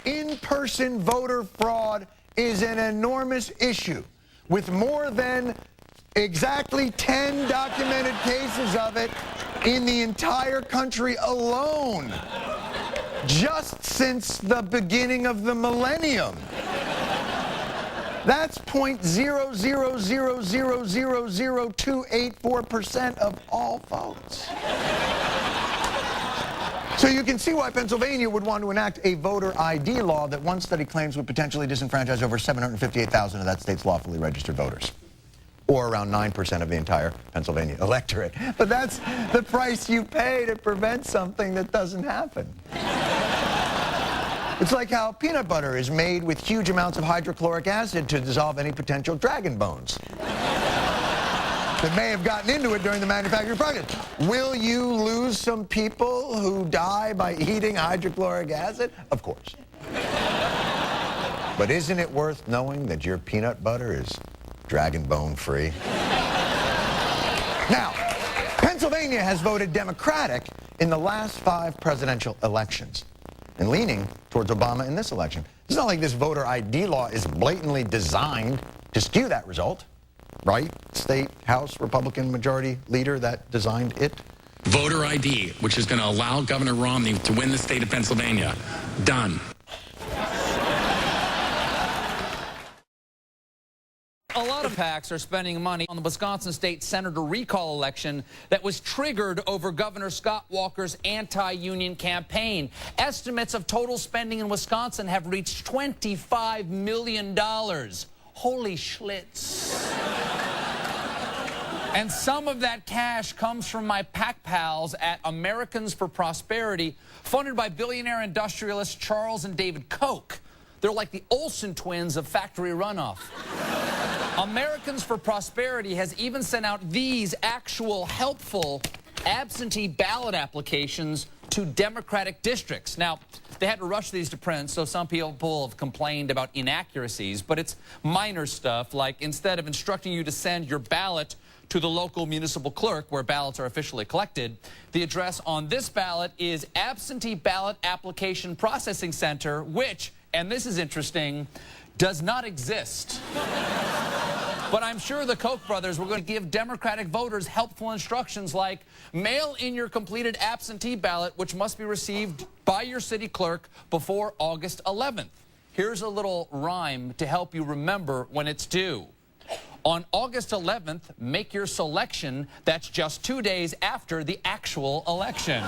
in-person voter fraud is an enormous issue, with more than exactly 10 documented cases of it in the entire country alone, just since the beginning of the millennium. That's 0.000000284% of all votes. So you can see why Pennsylvania would want to enact a voter ID law that one study claims would potentially disenfranchise over 758,000 of that state's lawfully registered voters, or around 9% of the entire Pennsylvania electorate. But that's the price you pay to prevent something that doesn't happen. It's like how peanut butter is made with huge amounts of hydrochloric acid to dissolve any potential dragon bones that may have gotten into it during the manufacturing process. Will you lose some people who die by eating hydrochloric acid? Of course. But isn't it worth knowing that your peanut butter is dragon bone free? Now, Pennsylvania has voted Democratic in the last 5 presidential elections, and leaning towards Obama in this election. It's not like this voter ID law is blatantly designed to skew that result, right? State House Republican majority leader that designed it. Voter ID, which is going to allow Governor Romney to win the state of Pennsylvania. Done. A lot of PACs are spending money on the Wisconsin state senator recall election that was triggered over Governor Scott Walker's anti-union campaign. Estimates of total spending in Wisconsin have reached $25 million. Holy schlitz. And some of that cash comes from my PAC pals at Americans for Prosperity, funded by billionaire industrialists Charles and David Koch. They're like the Olsen twins of factory runoff. Americans for Prosperity has even sent out these actual helpful absentee ballot applications to Democratic districts. Now, they had to rush these to print, so some people have complained about inaccuracies, but it's minor stuff, like instead of instructing you to send your ballot to the local municipal clerk where ballots are officially collected, the address on this ballot is Absentee Ballot Application Processing Center, which, and this is interesting, does not exist. But I'm sure the Koch brothers were going to give Democratic voters helpful instructions like mail in your completed absentee ballot, which must be received by your city clerk before August 11th. Here's a little rhyme to help you remember when it's due. On August 11th, make your selection. That's just 2 days after the actual election.